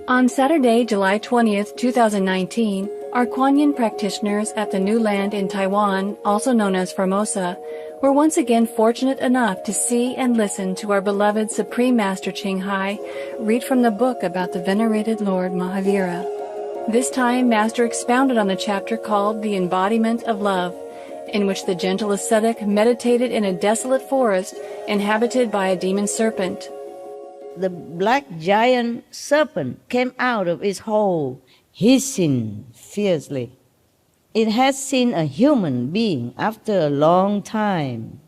On Saturday, July 20th, 2019, our Kuan Yin practitioners at the New Land in Taiwan, also known as Formosa, were once again fortunate enough to see and listen to our beloved Supreme Master Ching Hai read from the book about the venerated Lord Mahavira. This time, Master expounded on the chapter called The Embodiment of Love, in which the gentle ascetic meditated in a desolate forest inhabited by a demon serpent. The black giant serpent came out of its hole, hissing fiercely. It had seen a human being after a long time.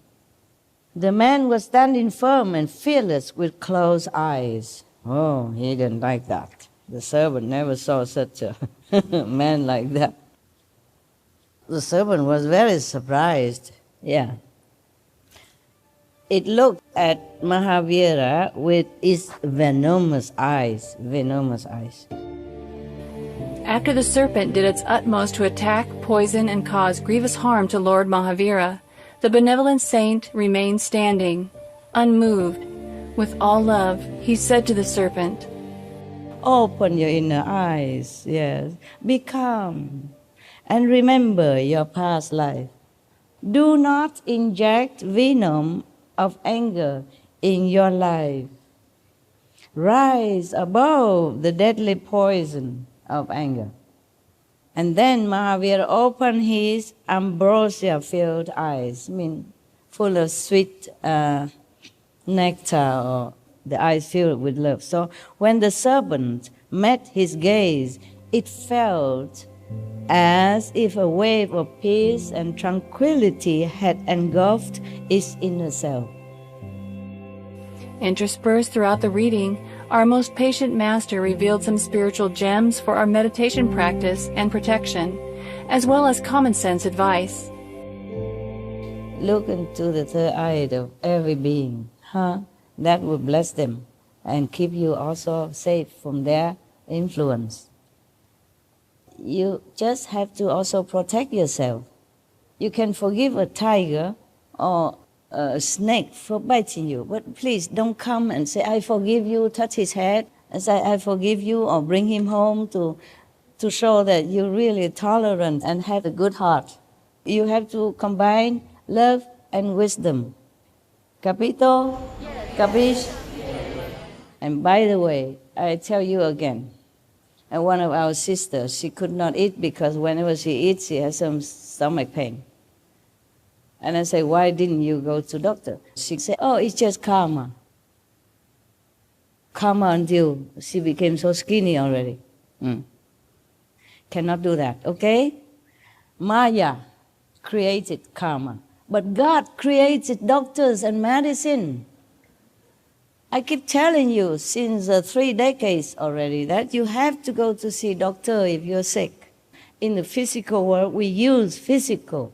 The man was standing firm and fearless with closed eyes. Oh, he didn't like that. The serpent never saw such a man like that. The serpent was very surprised. Yeah. It looked at Mahavira with its venomous eyes. Venomous eyes. After the serpent did its utmost to attack, poison, and cause grievous harm to Lord Mahavira, the benevolent saint remained standing, unmoved. With all love, he said to the serpent, "Open your inner eyes, yes. Be calm, and remember your past life. Do not inject venom of anger in your life. Rise above the deadly poison of anger." And then Mahavira opened his ambrosia-filled eyes, full of sweet nectar, or the eyes filled with love. So when the serpent met his gaze, it felt as if a wave of peace and tranquility had engulfed its inner self. Interspersed throughout the reading, our most patient Master revealed some spiritual gems for our meditation practice and protection, as well as common sense advice. Look into the third eye of every being. That will bless them and keep you also safe from their influence. You just have to also protect yourself. You can forgive a tiger or a snake for biting you, but please don't come and say, "I forgive you," touch his head and say, "I forgive you," or bring him home to show that you're really tolerant and have a good heart. You have to combine love and wisdom. Capito? Capiche? And by the way, I tell you again, and one of our sisters, she could not eat because whenever she eats, she has some stomach pain. And I say, "Why didn't you go to doctor?" She said, "Oh, it's just karma." Karma until she became so skinny already. Cannot do that, okay? Maya created karma, but God created doctors and medicine. I keep telling you since 3 decades already that you have to go to see doctor if you're sick. In the physical world, we use physical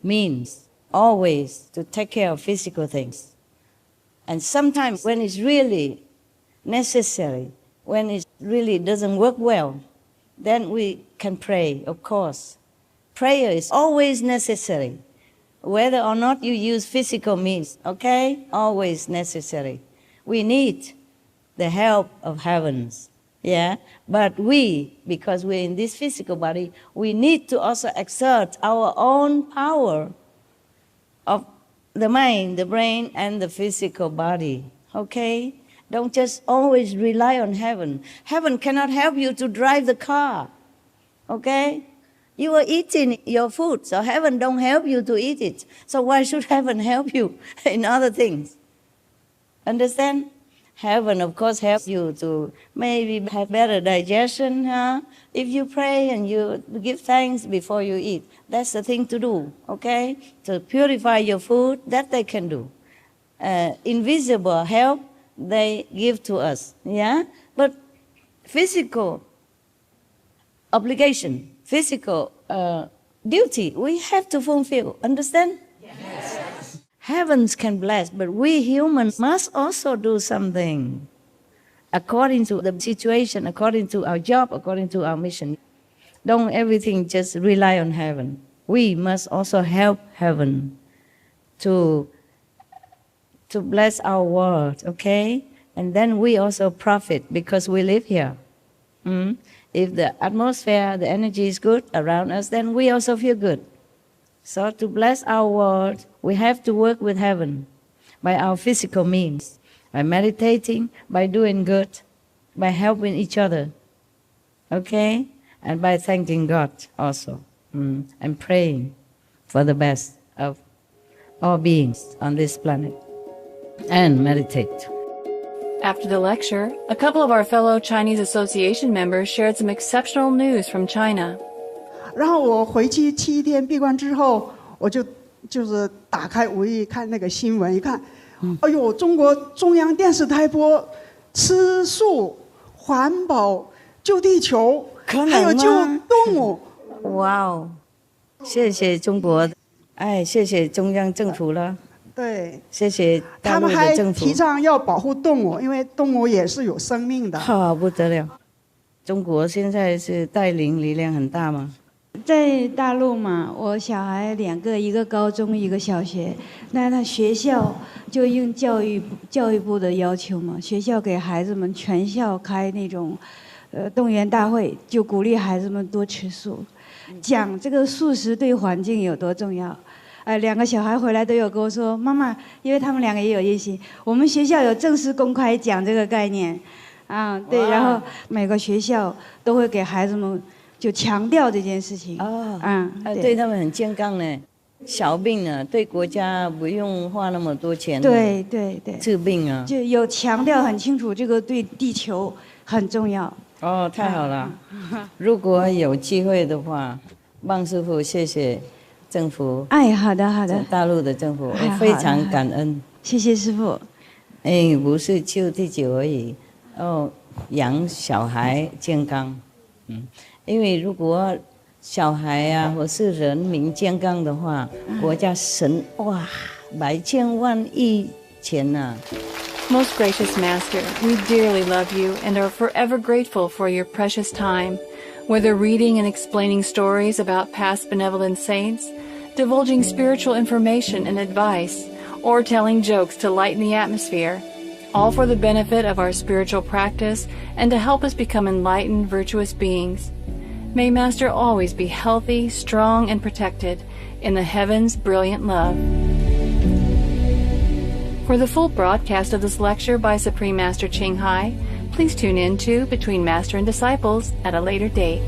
means always to take care of physical things. And sometimes when it's really necessary, when it really doesn't work well, then we can pray, of course. Prayer is always necessary. Whether or not you use physical means, okay? Always necessary. We need the help of heavens, yeah? But we, because we're in this physical body, we need to also exert our own power of the mind, the brain, and the physical body, okay? Don't just always rely on heaven. Heaven cannot help you to drive the car, okay? You are eating your food, so heaven don't help you to eat it. So why should heaven help you in other things? Understand? Heaven, of course, helps you to maybe have better digestion. If you pray and you give thanks before you eat, that's the thing to do, okay? To purify your food, that they can do. Invisible help, they give to us, yeah? But physical obligation, physical duty, we have to fulfill. Understand? Yes. Heavens can bless, but we humans must also do something according to the situation, according to our job, according to our mission. Don't everything just rely on heaven. We must also help heaven to bless our world, okay? And then we also profit because we live here. If the atmosphere, the energy is good around us, then we also feel good. So to bless our world, we have to work with heaven by our physical means, by meditating, by doing good, by helping each other, okay? And by thanking God also, and praying for the best of all beings on this planet, and meditate. After the lecture, a couple of our fellow Chinese Association members shared some exceptional news from China. 然后我回去7天闭关之后，我就是打开无意看那个新闻，一看，哎呦，中国中央电视台播吃素、环保、救地球，还有救动物。哇哦，谢谢中国，哎，谢谢中央政府了。对，谢谢大陆的政府。他们还提倡要保护动物，因为动物也是有生命的。好不得了，中国现在是带领力量很大吗？在大陆嘛，我小孩2个，一个高中，一个小学。那他学校就应教育部的要求嘛，学校给孩子们全校开那种，动员大会，就鼓励孩子们多吃素，讲这个素食对环境有多重要。2个小孩回来都有跟我说，妈妈，因为他们2个也有业心，我们学校有正式公开讲这个概念，对，然后每个学校都会给孩子们就强调这件事情。对他们很健康呢，小病呢，对国家不用花那么多钱。对，治病啊，就有强调很清楚，这个对地球很重要。哦，太好了！如果有机会的话，汪师傅，谢谢。政府，好的，大陆的政府，我非常感恩。谢谢师父。不是救地球而已，养小孩健康，因为如果小孩啊或是人民健康的话，国家省哇100千万亿钱呐。Most gracious Master, we dearly love you and are forever grateful for your precious time. Whether reading and explaining stories about past benevolent saints, divulging spiritual information and advice, or telling jokes to lighten the atmosphere, all for the benefit of our spiritual practice and to help us become enlightened, virtuous beings. May Master always be healthy, strong, and protected in the heavens' brilliant love. For the full broadcast of this lecture by Supreme Master Ching Hai, please tune in to Between Master and Disciples at a later date.